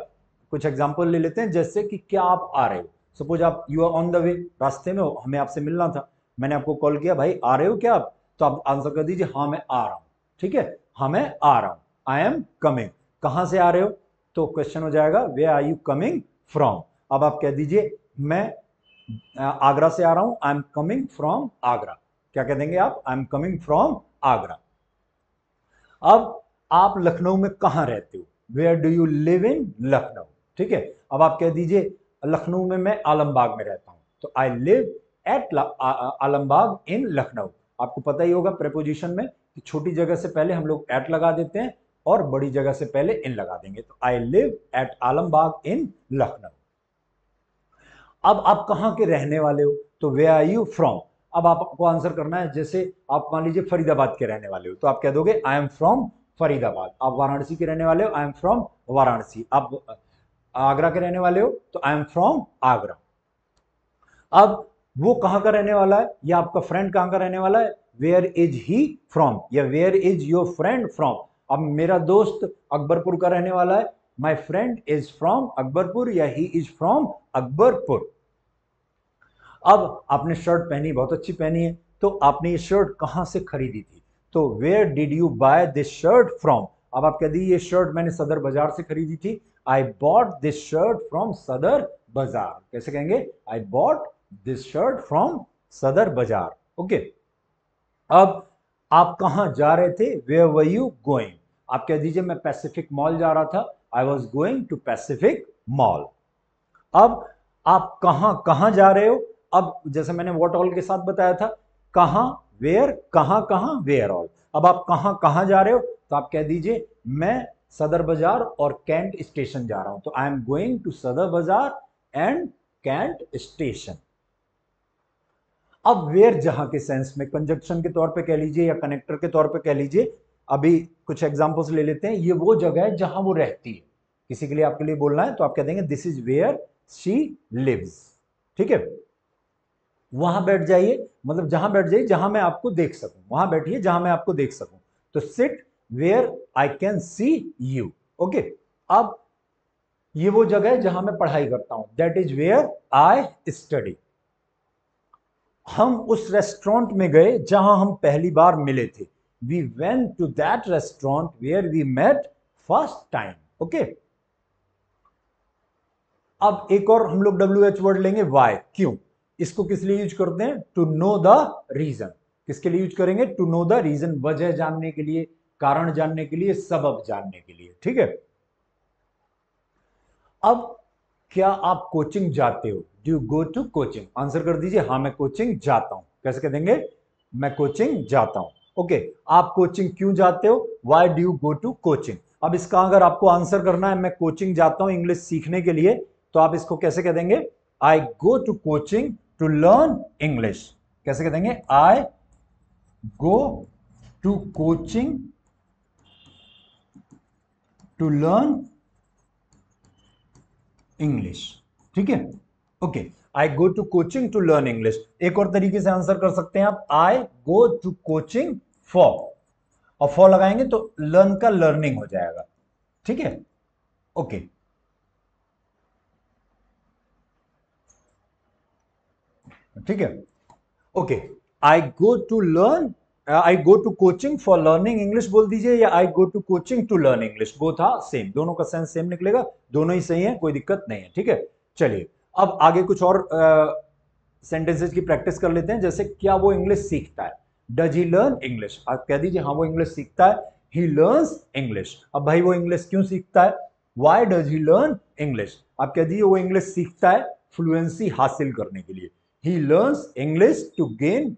कुछ एग्जाम्पल ले लेते हैं, जैसे कि क्या आप आ रहे हो। सपोज आप you are on the way, रास्ते में हो, हमें आपसे मिलना था, मैंने आपको कॉल किया, भाई आ रहे हो क्या आप, तो आप आंसर कर दीजिए हाँ मैं आ रहा हूं। ठीक है, हाँ मैं आ रहा हूं, आई एम कमिंग। कहां से आ रहे हो, तो क्वेश्चन हो जाएगा वे आर यू कमिंग फ्रॉम। अब आप कह दीजिए मैं आगरा से आ रहा हूं, I am coming from Agra. क्या कह देंगे आप, I am coming from Agra. अब आप लखनऊ में कहां रहते हो, where do you live in Lucknow. ठीक है, अब आप कह दीजिए लखनऊ में मैं आलमबाग में रहता हूं, तो आई लिव एट आलमबाग इन लखनऊ। आपको पता ही होगा प्रेपोजिशन में कि छोटी जगह से पहले हम लोग एट लगा देते हैं और बड़ी जगह से पहले इन लगा देंगे, तो आई लिव एट आलमबाग इन लखनऊ। अब आप कहां के रहने वाले हो, तो वे आर यू फ्रॉम। अब आपको आंसर करना है, जैसे आप मान लीजिए फरीदाबाद के रहने वाले हो तो आप कह दोगे आई एम फ्रॉम फरीदाबाद। आप वाराणसी के रहने वाले हो, आई एम फ्रॉम वाराणसी। आप आगरा के रहने वाले हो तो आई एम फ्रॉम आगरा। अब वो कहां का रहने वाला है या आपका फ्रेंड कहां का रहने वाला है, वेयर इज ही फ्रॉम या where is your friend from. अब मेरा दोस्त अकबरपुर का रहने वाला है, my friend is from Akbarpur या ही इज फ्रॉम अकबरपुर। अब आपने शर्ट पहनी, बहुत अच्छी पहनी है, तो आपने ये शर्ट कहां से खरीदी थी, तो where did you buy this shirt from. अब आप कह दी ये शर्ट मैंने सदर बाजार से खरीदी थी, I bought this shirt from सदर बाजार। कैसे कहेंगे, I bought this shirt from सदर बाजार। ओके, अब आप कहां जा रहे थे, वेयर वर यू गोइंग। आप कह दीजिए मैं पैसिफिक मॉल जा रहा था, I was going to Pacific mall. अब आप कहां कहां जा रहे हो, अब जैसे मैंने व्हाट ऑल के साथ बताया था, कहां वेयर, कहां कहां वेयर ऑल। अब आप कहां कहां जा रहे हो तो आप कह दीजिए मैं सदर बाजार और कैंट स्टेशन जा रहा हूं, तो आई एम गोइंग टू सदर बाजार एंड कैंट स्टेशन। अब वेयर जहां के सेंस में कंजक्शन के तौर पे कह लीजिए या कनेक्टर के तौर पे कह लीजिए। अभी कुछ एग्जांपल्स ले लेते हैं। ये वो जगह है जहां वो रहती है, किसी के लिए आपके लिए बोलना है तो आप कह देंगे this is where she lives. ठीक है, वहां बैठ जाइए, मतलब जहां बैठ जाइए जहां मैं आपको देख सकूं, वहां बैठिए जहां मैं आपको देख सकूं, तो sit where I can see you. Okay, अब ये वो जगह है जहां मैं पढ़ाई करता हूं, that is where I study. हम उस रेस्टोरेंट में गए जहां हम पहली बार मिले थे, we went to that restaurant where we met first time. Okay, अब एक और हम लोग WH वर्ड लेंगे, वाई, क्यों। इसको किस लिए यूज करते हैं, टू नो द रीजन। किसके लिए यूज करेंगे, टू नो द रीजन, वजह जानने के लिए, कारण जानने के लिए, सबब जानने के लिए। ठीक है, अब क्या आप कोचिंग जाते हो, do you go to coaching. आंसर कर दीजिए हाँ मैं कोचिंग जाता हूं। कैसे कह देंगे, मैं कोचिंग जाता हूं। ओके, आप कोचिंग क्यों जाते हो, why do you go to coaching. अब इसका अगर आपको आंसर करना है मैं कोचिंग जाता हूं इंग्लिश सीखने के लिए, तो आप इसको कैसे कह देंगे, I go to coaching to learn English. कैसे कह देंगे, I go to coaching to learn English. ठीक है, okay, I go to coaching to learn English. एक और तरीके से आंसर कर सकते हैं आप, I go to coaching for, और फॉर लगाएंगे तो लर्न का लर्निंग हो जाएगा। ठीक है, ओके, ठीक है, okay, I go to learn, I go to coaching for learning English बोल दीजिए, या I go to coaching to learn English, both are same, दोनों का सेंस सेम निकलेगा, दोनों ही सही है, कोई दिक्कत नहीं है। ठीक है, चलिए अब आगे कुछ और सेंटेंसेस की प्रैक्टिस कर लेते हैं। जैसे क्या वो इंग्लिश सीखता है, डज ही लर्न इंग्लिश। आप कह दीजिए हाँ वो इंग्लिश सीखता है, ही लर्न्स इंग्लिश। अब भाई वो इंग्लिश क्यों सीखता है, why does he learn English. आप कह दीजिए वो इंग्लिश सीखता है फ्लुएंसी हासिल करने के लिए, he learns English to gain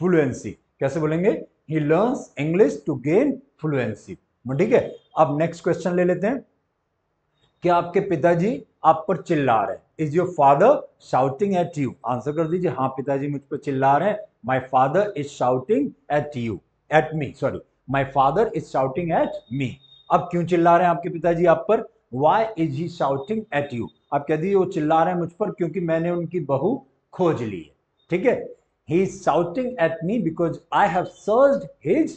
fluency. कैसे बोलेंगे, he learns English to gain fluency. ठीक है, अब नेक्स्ट क्वेश्चन ले लेते हैं। क्या आपके पिताजी आप पर चिल्ला रहे हैं, is your father shouting at you. आंसर कर दीजिए हाँ पिताजी मुझ पर चिल्ला रहे हैं, my father is shouting at you, at me, sorry, my father is shouting at me. अब क्यों चिल्ला रहे हैं आपके पिताजी आप पर, why is he shouting at you. आप कह दीजिए वो चिल्ला रहे हैं मुझ पर क्योंकि मैंने उनकी बहू खोज ली है। ठीक है, he is shouting at me because I have searched his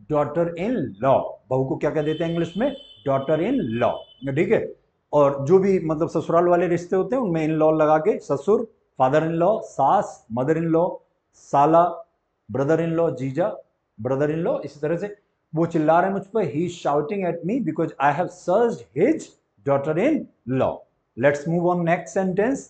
daughter in law. बहू को क्या कह देते हैं इंग्लिश में, डॉटर इन लॉ। ठीक है, और जो भी मतलब ससुराल वाले रिश्ते होते हैं उनमें इन लॉ लगा के, ससुर फादर इन लॉ, सास मदर इन लॉ, साला ब्रदर इन लॉ, जीजा ब्रदर इन लॉ, इसी तरह से वो चिल्ला रहे हैं मुझ पर, he is shouting at me because I have searched his daughter in law. Let's move on next sentence.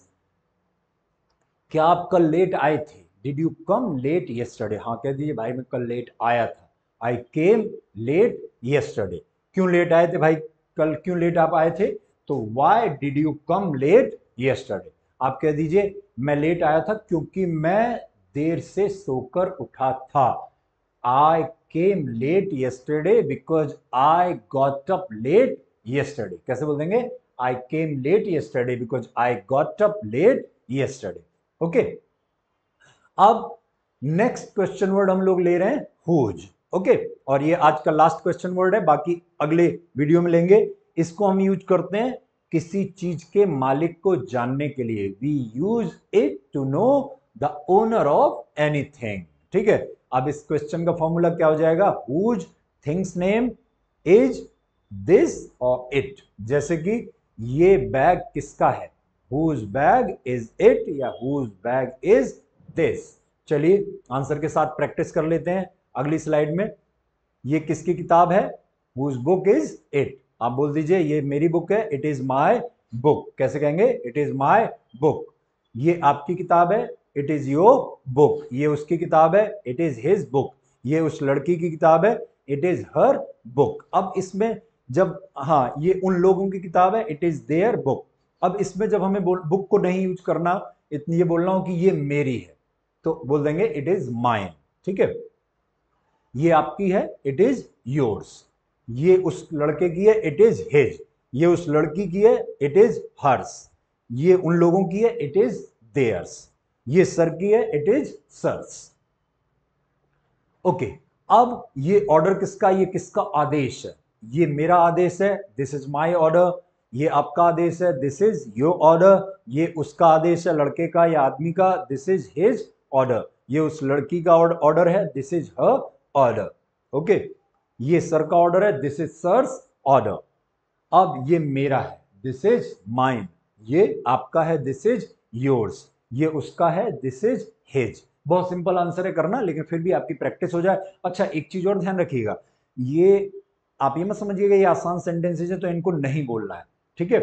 क्या आप कल लेट आए थे, did you come late yesterday. हाँ कह दीजिए भाई मैं कल लेट आया था, आई केम लेट यस्टरडे। क्यों लेट आए थे भाई, कल क्यों लेट आप आए थे, तो why did you come late yesterday. आप कह दीजिए मैं लेट आया था क्योंकि मैं देर से सोकर उठा था, I came late yesterday because I got up late yesterday. कैसे बोल देंगे, I came late yesterday because I got up late yesterday. Okay, अब नेक्स्ट क्वेश्चन वर्ड हम लोग ले रहे हैं हुज। ओके, और ये आज का लास्ट क्वेश्चन वर्ड है, बाकी अगले वीडियो में लेंगे। इसको हम यूज करते हैं किसी चीज के मालिक को जानने के लिए। We use it to know the owner of anything. ठीक है, अब इस क्वेश्चन का फॉर्मूला क्या हो जाएगा? Whose things name is this or it. जैसे कि ये बैग किसका है? हुज बैग इज इट या हुज बैग इज दिस। चलिए आंसर के साथ प्रैक्टिस कर लेते हैं अगली स्लाइड में। ये किसकी किताब है? Whose book is it. आप बोल दीजिए ये मेरी बुक है, इट इज माई बुक। कैसे कहेंगे? It is my book. ये आपकी किताब है, इट इज योर बुक। ये उसकी किताब है, इट इज हिज बुक। ये उस लड़की की किताब है, इट इज हर बुक। अब इसमें जब, हाँ ये उन लोगों की किताब है, इट इज देयर बुक। अब इसमें जब हमें बुक को नहीं यूज करना, इतनी ये बोलना हो कि ये मेरी है, तो बोल देंगे इट इज माइन। ठीक है, ये आपकी है, इट इज योर्स। ये उस लड़के की है, इट इज हिज। ये उस लड़की की है, इट इज हर्स। ये उन लोगों की है, इट इज देयर्स। ये सर की है, इट इज सर्स। ओके, अब ये ऑर्डर किसका? ये किसका आदेश है? ये मेरा आदेश है, दिस इज माई ऑर्डर। ये आपका आदेश है, दिस इज योर ऑर्डर। ये उसका आदेश है, लड़के का या आदमी का, दिस इज हिज ऑर्डर। ये उस लड़की का ऑर्डर है, this is her order. Okay, ये सर का ऑर्डर है, दिस इज सर्स ऑर्डर। अब ये मेरा है, दिस इज माइन। ये आपका है, दिस इज योर्स। ये उसका है, दिस इज हिज। बहुत सिंपल आंसर है करना, लेकिन फिर भी आपकी प्रैक्टिस हो जाए। अच्छा एक चीज और ध्यान रखिएगा, ये आप ये मत समझिएगा ये आसान सेंटेंसेज है तो इनको नहीं बोलना है। ठीक है,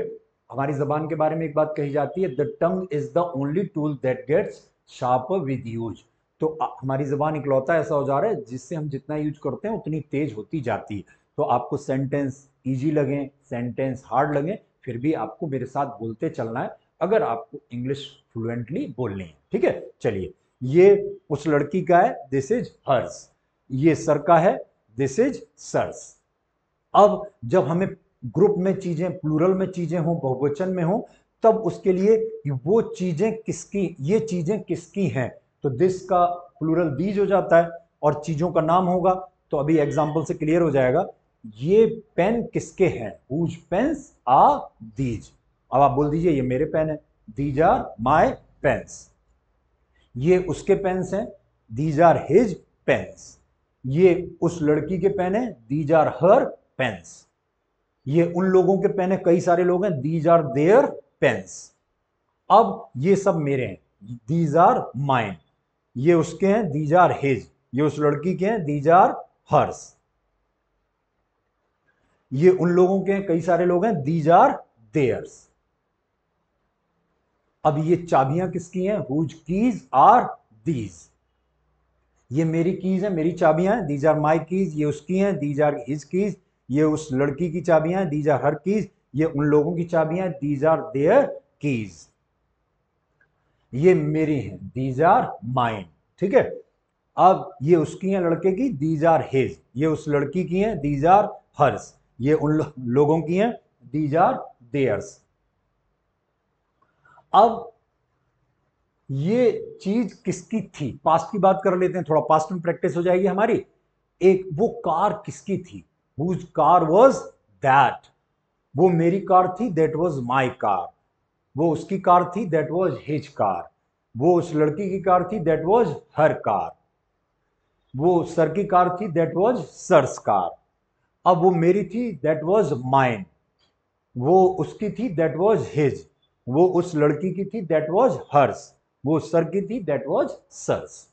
हमारी जबान के बारे में एक बात कही जाती है, the tongue is the only tool that gets sharper with use. तो हमारी जबान इकलौता ऐसा औजार है जिससे हम जितना यूज करते हैं उतनी तेज होती जाती है। तो आपको सेंटेंस इजी लगे, सेंटेंस हार्ड लगे, फिर भी आपको मेरे साथ बोलते चलना है अगर आपको इंग्लिश फ्लुएंटली बोलनी है। ठीक है, चलिए ये उस लड़की का है, दिस इज हर्स। ये सर का है, दिस इज सर्स। अब जब हमें ग्रुप में चीजें, प्लूरल में चीजें हो, बहुवचन में हो, तब उसके लिए वो चीजें किसकी, ये चीजें किसकी हैं, तो दिस का प्लूरल दीज हो जाता है और चीजों का नाम होगा। तो अभी एग्जांपल से क्लियर हो जाएगा, ये पेन किसके हैं? Whose pens are these. अब आप बोल दीजिए ये मेरे पेन है, दीज आर माय पेन्स। ये उसके पेन्स हैं, दीज आर हिज पेन्स। ये उस लड़की के पेन है, दीज आर हर पेन्स। ये उन लोगों के पेन है, कई सारे लोग हैं, दीज आर देयर पेन्स। अब ये सब मेरे हैं, दीज आर माइन। ये उसके हैं, दीज आर हिज। ये उस लड़की के हैं, दीज आर हर्स। ये उन लोगों के हैं, कई सारे लोग हैं, दीज आर देयर्स। अब ये चाबियां किसकी हैं? Whose keys are these. ये मेरी कीज है, मेरी चाबियां हैं, दीज आर माई कीज। ये उसकी हैं, दीज आर हिज कीज। ये उस लड़की की चाबियां हैं, दीज आर हर कीज। ये उन लोगों की चाबियां हैं, दीज आर देयर कीज। ये मेरी हैं, दीज आर माइन। ठीक है, अब ये उसकी हैं लड़के की, दीज आर हिज। ये उस लड़की की हैं, दीज आर हर्स। ये उन लोगों की हैं, दीज आर देयर्स। अब ये चीज किसकी थी? पास्ट की बात कर लेते हैं, थोड़ा पास्ट में प्रैक्टिस हो जाएगी हमारी। एक वो कार किसकी थी? Whose car was that. वो मेरी कार थी, दैट वाज माय कार। वो उसकी कार थी, दैट वाज हिज कार। वो उस लड़की की कार थी, दैट वाज हर कार। वो सर की कार थी, दैट वाज सर्स कार। अब वो मेरी थी, दैट वाज माइन। वो उसकी थी, दैट वाज हिज। वो उस लड़की की थी, दैट वाज हर्स। वो सर की थी, दैट वाज सर्स।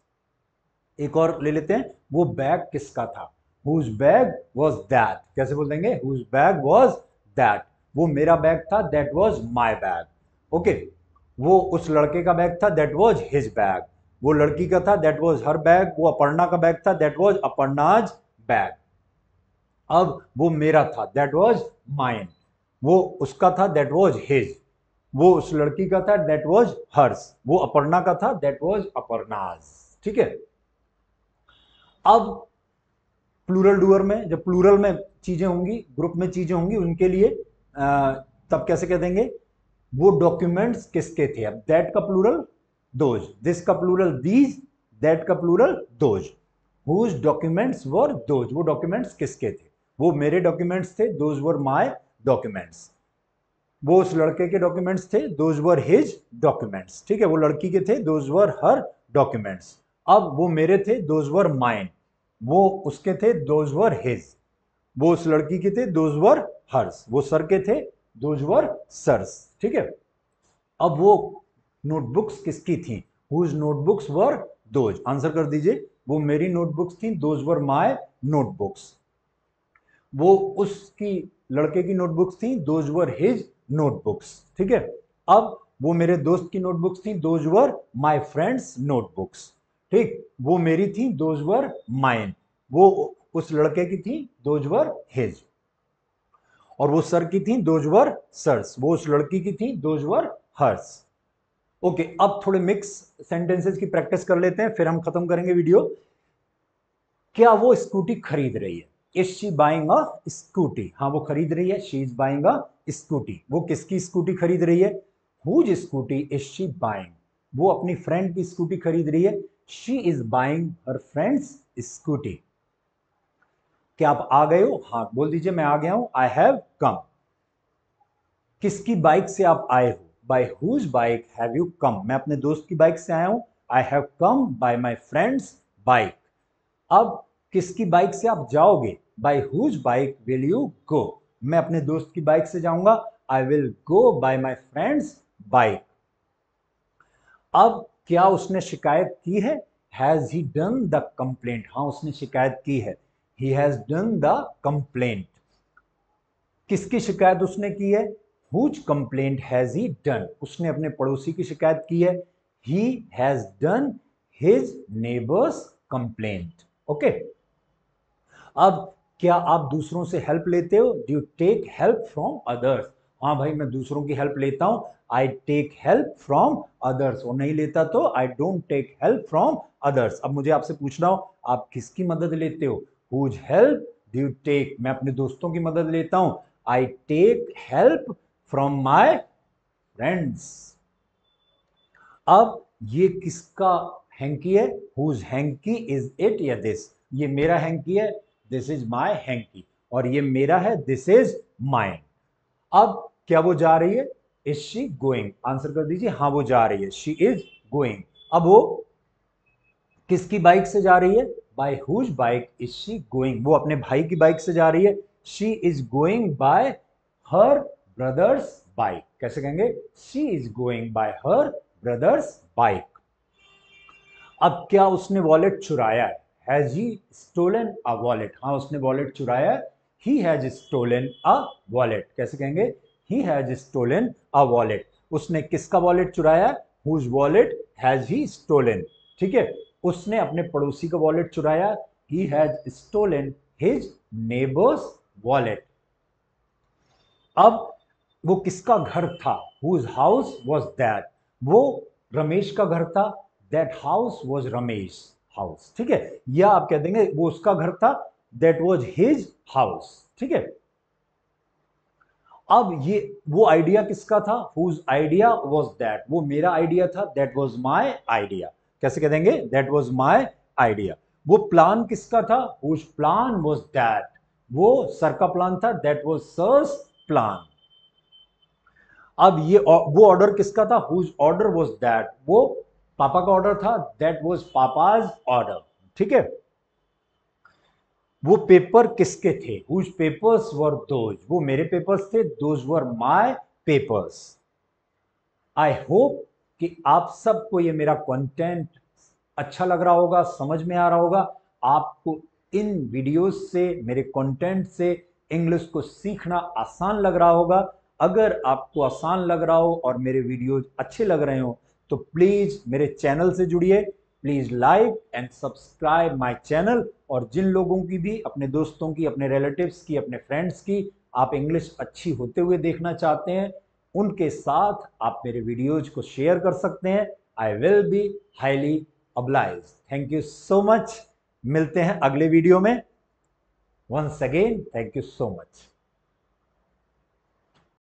एक और ले लेते हैं, वो बैग किसका था? Whose bag was that. कैसे बोल देंगे? Whose bag was that. वो मेरा बैग था, that was my bag. Okay, वो उस लड़के का बैग था, दैट वाज हिज बैग। वो लड़की का था, दैट वाज हर बैग। वो अपर्णा का बैग था, दैट वाज अपर्णाज बैग। अब वो मेरा था, दैट वाज माइन। वो उसका था, दैट वाज हिज। वो उस लड़की का था, दैट वाज हर्स। वो अपर्णा का था, दैट वाज अपर्णाज। ठीक है, अब प्लूरल डूअर में, जब प्लूरल में चीजें होंगी, ग्रुप में चीजें होंगी, उनके लिए तब कैसे कह देंगे? वो डॉक्यूमेंट्स किसके थे? अब दैट का प्लूरल दोज, दिस का प्लूरल दीज, दैट का plural those. Whose documents were those, वो डॉक्यूमेंट्स किसके थे? वो मेरे डॉक्यूमेंट्स थे, दोज वर माय डॉक्यूमेंट्स। वो उस लड़के के डॉक्यूमेंट्स थे, दोज वर हिज डॉक्यूमेंट्स। ठीक है, वो लड़की के थे, दोज वर हर डॉक्यूमेंट्स। अब वो मेरे थे, दोज वर माइन। वो उसके थे, दोज वर हिज। वो उस लड़की के थे, दोज वर हर्स। वो सर के थे, दोज वर सर्स। ठीक है, अब वो नोटबुक्स किसकी थी? Whose notebooks were those. Answer कर दीजिए, वो मेरी नोटबुक्स थी, दोज वर माय नोटबुक्स। वो उसकी लड़के की नोटबुक्स थी, दोज वर हिज नोटबुक्स। ठीक है, अब वो मेरे दोस्त की नोटबुक्स थी, those were my friends notebooks. ठीक, वो मेरी थी, दोज वर माइन। वो उस लड़के की थी, दोज वर हिज। और वो सर की थी, दोज वर सर्स। वो उस लड़की की थी, दोज वर हर्स। ओके, अब थोड़े मिक्स सेंटेंसेस की प्रैक्टिस कर लेते हैं, फिर हम खत्म करेंगे वीडियो। क्या वो स्कूटी खरीद रही है? Is she buying a scooty? हाँ, वो खरीद रही है, she is buying a scooty. वो किसकी स्कूटी खरीद रही है? Whose scooty is she buying? वो अपनी फ्रेंड की स्कूटी खरीद रही है, she is buying her friend's scooty. क्या आप आ गए हो? हाँ बोल दीजिए, मैं आ गया हूं, आई हैव कम। किसकी बाइक से आप आए हो? By whose bike have you come? मैं अपने दोस्त की बाइक से आया हूं, I have come by my friend's bike. अब किसकी बाइक से आप जाओगे? By whose bike will you go? मैं अपने दोस्त की बाइक से जाऊंगा, I will go by my friend's bike. अब क्या उसने शिकायत की है? Has he done the complaint? हाँ, उसने शिकायत की है, he has done the complaint. किसकी शिकायत उसने की है? Whose complaint has he done? उसने अपने पड़ोसी की शिकायत की है, he has done his neighbour's complaint. Okay, अब क्या आप दूसरों से हेल्प लेते हो? Do you take help from others? हाँ भाई, मैं दूसरों की हेल्प लेता हूं, I take help from others. और नहीं लेता तो I don't take help from others. अब मुझे आपसे पूछना हो, आप किसकी मदद लेते हो? Whose help do you take? मैं अपने दोस्तों की मदद लेता हूं, I take help from my friends. अब ये किसका हैंकी है? हुज हैंकी इज इट या दिस? ये मेरा हैंकी है, दिस इज माय हैंकी। और ये मेरा है, दिस इज माइन। अब क्या वो जा रही है? Is she going? आंसर कर दीजिए, हाँ वो जा रही है, शी इज गोइंग। अब वो किसकी बाइक से जा रही है? By whose bike is she going? वो अपने भाई की बाइक से जा रही है, she is going by her brother's bike. कैसे कहेंगे? She is going by her brother's bike. अब क्या उसने वॉलेट चुराया है? Has he stolen a wallet? हाँ, उसने वॉलेट चुराया है, he has stolen a wallet. कैसे कहेंगे? He has stolen a wallet. उसने किसका वॉलेट चुराया? Whose wallet has he stolen? ठीक है, उसने अपने पड़ोसी का वॉलेट चुराया, he has stolen his neighbour's wallet. अब वो किसका घर था? Whose house was that? वो रमेश का घर था, that house was Ramesh house. ठीक है, या आप कह देंगे वो उसका घर था, दैट वॉज हिज हाउस। ठीक है, अब ये वो आइडिया किसका था? Whose idea was that? वो मेरा आइडिया था, दैट वॉज माई आइडिया। कैसे कह देंगे? That was my idea. वो प्लान किसका था? Whose plan was that? वो सर का प्लान था, दैट वॉज सर्स प्लान। अब ये वो ऑर्डर किसका था? Whose order was that? वो पापा का ऑर्डर था, दैट वॉज पापाज ऑर्डर। ठीक है, वो पेपर किसके थे? Whose papers were those? वो मेरे पेपर्स थे, those were my papers. I hope कि आप सबको ये मेरा कंटेंट अच्छा लग रहा होगा, समझ में आ रहा होगा। आपको इन वीडियोस से, मेरे कंटेंट से इंग्लिश को सीखना आसान लग रहा होगा। अगर आपको आसान लग रहा हो और मेरे वीडियोज अच्छे लग रहे हो तो प्लीज मेरे चैनल से जुड़िए, please like and subscribe my channel. और जिन लोगों की भी, अपने दोस्तों की, अपने रिलेटिव्स की, अपने फ्रेंड्स की आप इंग्लिश अच्छी होते हुए देखना चाहते हैं, उनके साथ आप मेरे वीडियोज को शेयर कर सकते हैं। I will be highly obliged. Thank you so much. मिलते हैं अगले वीडियो में। Once again thank you so much.